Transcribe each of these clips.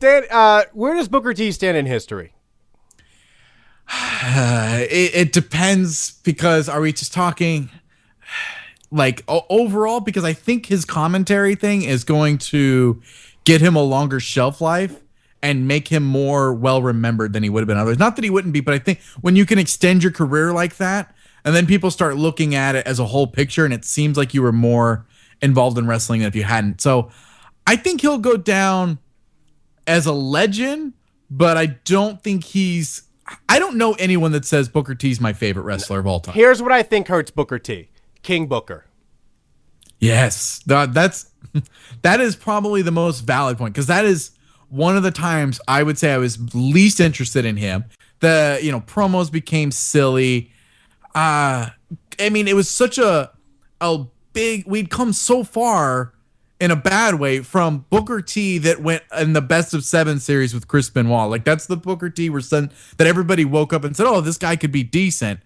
Dan, where does Booker T stand in history? It depends, because are we just talking like overall? Because I think his commentary thing is going to get him a longer shelf life and make him more well remembered than he would have been otherwise. Not that he wouldn't be, but I think when you can extend your career like that, and then people start looking at it as a whole picture, and it seems like you were more involved in wrestling than if you hadn't. So I think he'll go down as a legend, but I don't think I don't know anyone that says Booker T's my favorite wrestler of all time. Here's what I think hurts Booker T. King Booker. Yes, that is probably the most valid point, because that is one of the times I would say I was least interested in him. The promos became silly. I mean, it was such a big. We'd come so far in a bad way from Booker T that went in the best of 7 series with Chris Benoit. Like, that's the Booker T that everybody woke up and said, "Oh, this guy could be decent."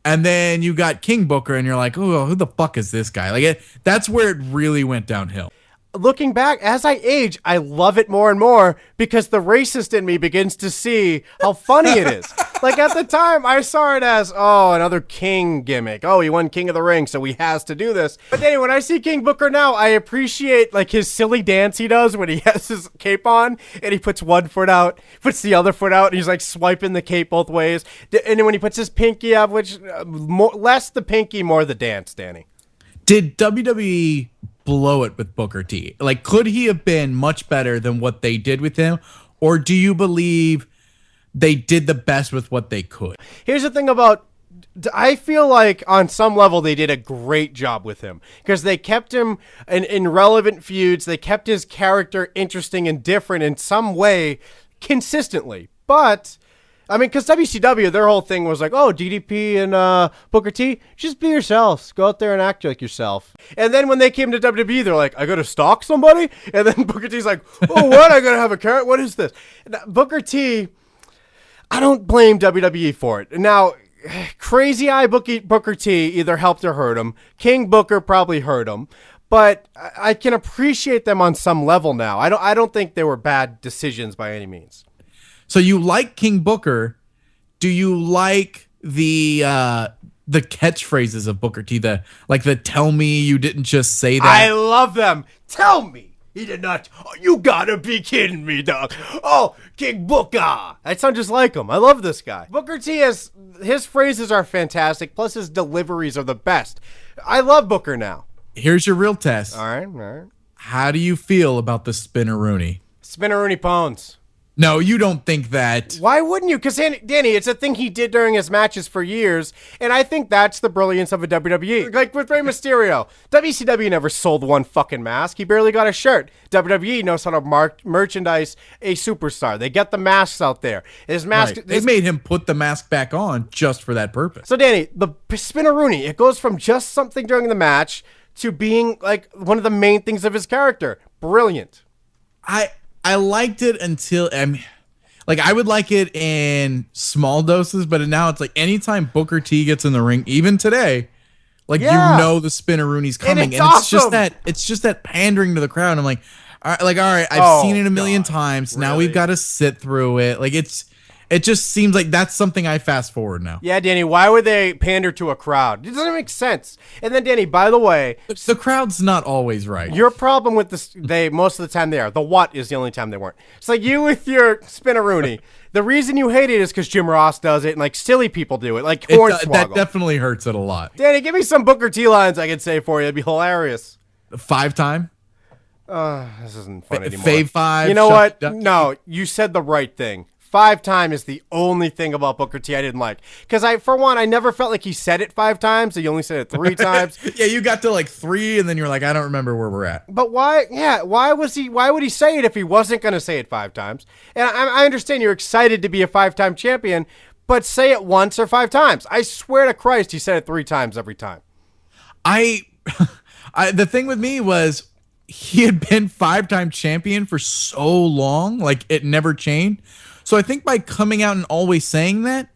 And then you got King Booker, and you're like, "Oh, who the fuck is this guy?" Like, that's where it really went downhill. Looking back, as I age, I love it more and more because the racist in me begins to see how funny it is. Like, at the time, I saw it as, oh, another King gimmick. Oh, he won King of the Ring, so he has to do this. But then when I see King Booker now, I appreciate, like, his silly dance he does when he has his cape on, and he puts one foot out, puts the other foot out, and he's, like, swiping the cape both ways. And then when he puts his pinky up, which, less the pinky, more the dance, Danny. Did WWE blow it with Booker T? Like, could he have been much better than what they did with him? Or do you believe they did the best with what they could? Here's the thing about, I feel like on some level they did a great job with him because they kept him in relevant feuds. They kept his character interesting and different in some way consistently. But I mean, because WCW, their whole thing was like, oh, DDP and Booker T, just be yourselves. Go out there and act like yourself. And then when they came to WWE, they're like, I got to stalk somebody? And then Booker T's like, oh, what? I got to have a carrot? What is this? And Booker T, I don't blame WWE for it. Now, Crazy Eye Booker T either helped or hurt him. King Booker probably hurt him. But I can appreciate them on some level now. I don't think they were bad decisions by any means. So you like King Booker? Do you like the catchphrases of Booker T? The "Tell me you didn't just say that." I love them. Tell me he did not. Oh, you gotta be kidding me, dog. Oh, King Booker. I sound just like him. I love this guy. Booker T his phrases are fantastic. Plus his deliveries are the best. I love Booker now. Here's your real test. All right. How do you feel about the Spinneroonie? Spinneroonie Pones. No, you don't think that. Why wouldn't you? Because, Danny, it's a thing he did during his matches for years, and I think that's the brilliance of a WWE. Like with Rey Mysterio, WCW never sold one fucking mask. He barely got a shirt. WWE knows how to merchandise a superstar. They get the masks out there. His mask. Right. They made him put the mask back on just for that purpose. So, Danny, the Spinneroonie, it goes from just something during the match to being like one of the main things of his character. Brilliant. I liked it until I would like it in small doses, but now it's like anytime Booker T gets in the ring, even today, the Spinneroonie's coming, and it's awesome. It's just that pandering to the crowd. I'm like, all right, I've seen it a million times. Really? Now we've got to sit through it. Like it just seems like that's something I fast forward now. Yeah, Danny, why would they pander to a crowd? It doesn't make sense. And then, Danny, by the way, the crowd's not always right. Your problem with this, most of the time they are. The what is the only time they weren't. It's like you with your Spinneroonie. The reason you hate it is because Jim Ross does it and like silly people do it, like Hornswoggle. That definitely hurts it a lot. Danny, give me some Booker T lines I could say for you. It'd be hilarious. 5-time? This isn't fun anymore. Fave 5. You know what? No, you said the right thing. 5-time is the only thing about Booker T I didn't like. Because I never felt like he said it 5 times. He only said it 3 times. Yeah, you got to 3 and then you're like, I don't remember where we're at. But why? Yeah, why would he say it if he wasn't going to say it 5 times? And I understand you're excited to be a 5-time champion, but say it once or 5 times. I swear to Christ, he said it 3 times every time. The thing with me was he had been 5-time champion for so long, it never changed. So I think by coming out and always saying that,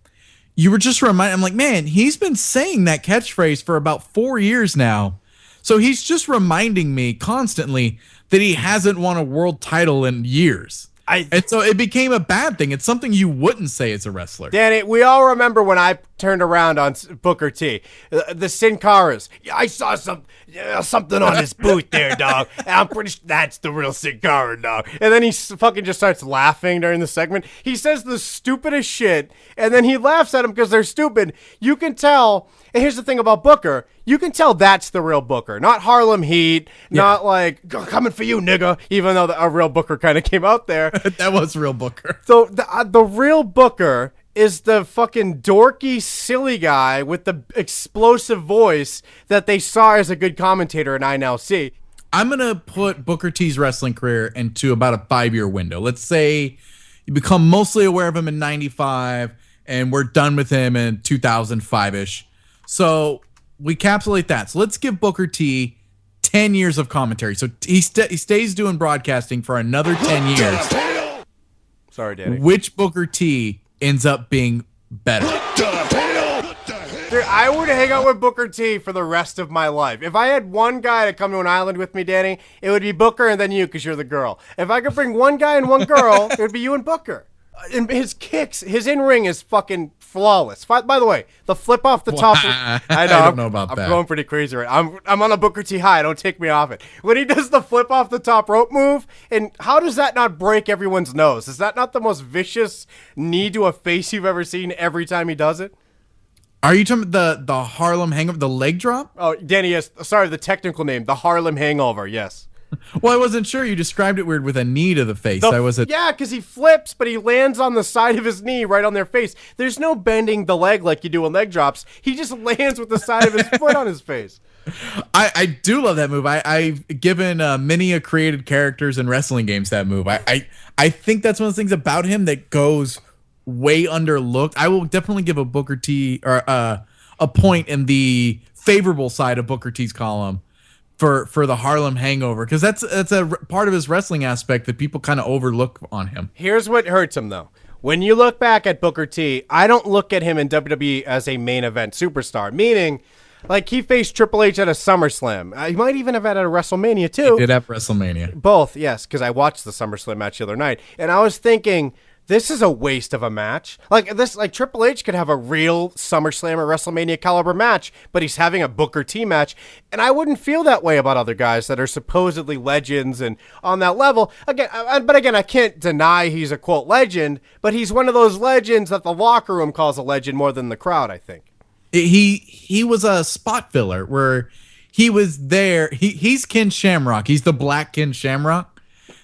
you were just reminded. I'm like, man, he's been saying that catchphrase for about 4 years now. So he's just reminding me constantly that he hasn't won a world title in years. And so it became a bad thing. It's something you wouldn't say as a wrestler. Danny, we all remember when I turned around on Booker T. The Sin Caras. Yeah, I saw something on his boot there, dog. And I'm pretty sure that's the real Sin Cara, dog. And then he fucking just starts laughing during the segment. He says the stupidest shit, and then he laughs at them because they're stupid. You can tell, and here's the thing about Booker, you can tell that's the real Booker. Not Harlem Heat, not like, coming for you, nigga, even though a real Booker kind of came out there. That was real Booker. So the real Booker is the fucking dorky, silly guy with the explosive voice that they saw as a good commentator, and I now see. I'm going to put Booker T's wrestling career into about a 5-year window. Let's say you become mostly aware of him in 95, and we're done with him in 2005-ish. So we encapsulate that. So let's give Booker T 10 years of commentary. So he stays doing broadcasting for another 10 years. Sorry, Danny. Which Booker T ends up being better? Dude, I would hang out with Booker T for the rest of my life. If I had one guy to come to an island with me, Danny, it would be Booker and then you because you're the girl. If I could bring one guy and one girl, it would be you and Booker. And his kicks, his in-ring is fucking flawless. By the way, the flip off the top. I don't know about that. I'm going pretty crazy right. I'm on a Booker T high. Don't take me off it. When he does the flip off the top rope move, and how does that not break everyone's nose? Is that not the most vicious knee to a face you've ever seen every time he does it? Are you talking about the Harlem Hangover, the leg drop? Oh, Danny, yes. Sorry, the technical name, the Harlem Hangover, yes. Well, I wasn't sure. You described it weird with a knee to the face. Yeah, because he flips, but he lands on the side of his knee right on their face. There's no bending the leg like you do in leg drops. He just lands with the side of his foot on his face. I do love that move. I've given many created characters in wrestling games that move. I think that's one of the things about him that goes way underlooked. I will definitely give a Booker T or a point in the favorable side of Booker T's column for the Harlem Hangover, because that's a part of his wrestling aspect that people kind of overlook on him. Here's what hurts him, though. When you look back at Booker T, I don't look at him in WWE as a main event superstar, meaning like he faced Triple H at a SummerSlam. He might even have had it at a WrestleMania, too. He did have WrestleMania. Both, yes, because I watched the SummerSlam match the other night, and I was thinking, this is a waste of a match. Like Triple H could have a real SummerSlam or WrestleMania caliber match, but he's having a Booker T match, and I wouldn't feel that way about other guys that are supposedly legends and on that level. Again, I can't deny he's a quote legend, but he's one of those legends that the locker room calls a legend more than the crowd, I think. He was a spot filler where he was there. He's Ken Shamrock. He's the black Ken Shamrock.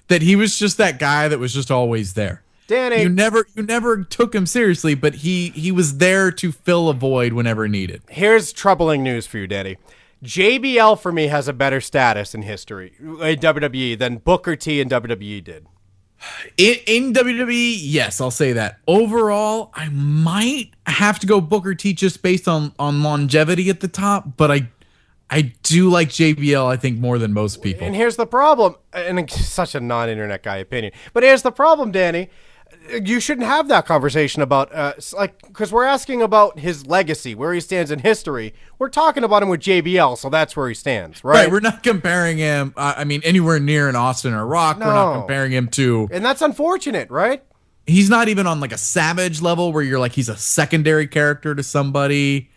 That he was just that guy that was just always there. Danny, you never took him seriously, but he was there to fill a void whenever needed. Here's troubling news for you, Danny. JBL for me has a better status in history in WWE than Booker T in WWE did. In WWE, yes, I'll say that. Overall, I might have to go Booker T just based on longevity at the top, but I do like JBL, I think, more than most people. And here's the problem, and it's such a non-internet guy opinion, but here's the problem, Danny. You shouldn't have that conversation about, because we're asking about his legacy, where he stands in history. We're talking about him with JBL, so that's where he stands, right? Right, we're not comparing him, anywhere near an Austin or Rock. No. We're not comparing him to... And that's unfortunate, right? He's not even on, like, a Savage level where you're like, he's a secondary character to somebody.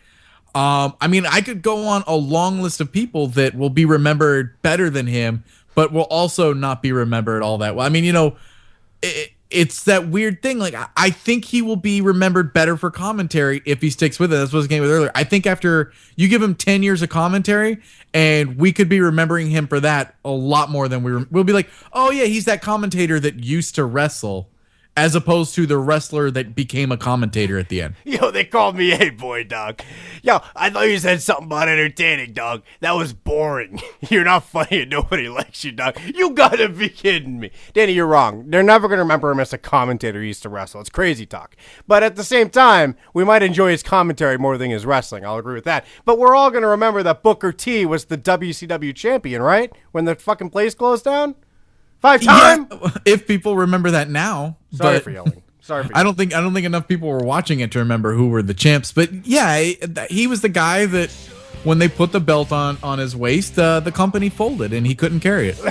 I could go on a long list of people that will be remembered better than him, but will also not be remembered all that well. It's that weird thing. Like, I think he will be remembered better for commentary if he sticks with it. That's what I was getting with earlier. I think after you give him 10 years of commentary, and we could be remembering him for that a lot more than we'll be like, oh yeah, he's that commentator that used to wrestle, as opposed to the wrestler that became a commentator at the end. Yo, they called me A-boy, dog. Yo, I thought you said something about entertaining, dog. That was boring. You're not funny and nobody likes you, dog. You gotta be kidding me. Danny, you're wrong. They're never gonna remember him as a commentator who used to wrestle. It's crazy talk. But at the same time, we might enjoy his commentary more than his wrestling. I'll agree with that. But we're all gonna remember that Booker T was the WCW champion, right? When the fucking place closed down? 5-time? Yeah, if people remember that now. Sorry for yelling. I don't think enough people were watching it to remember who were the champs. But yeah, he was the guy that when they put the belt on his waist, the company folded and he couldn't carry it.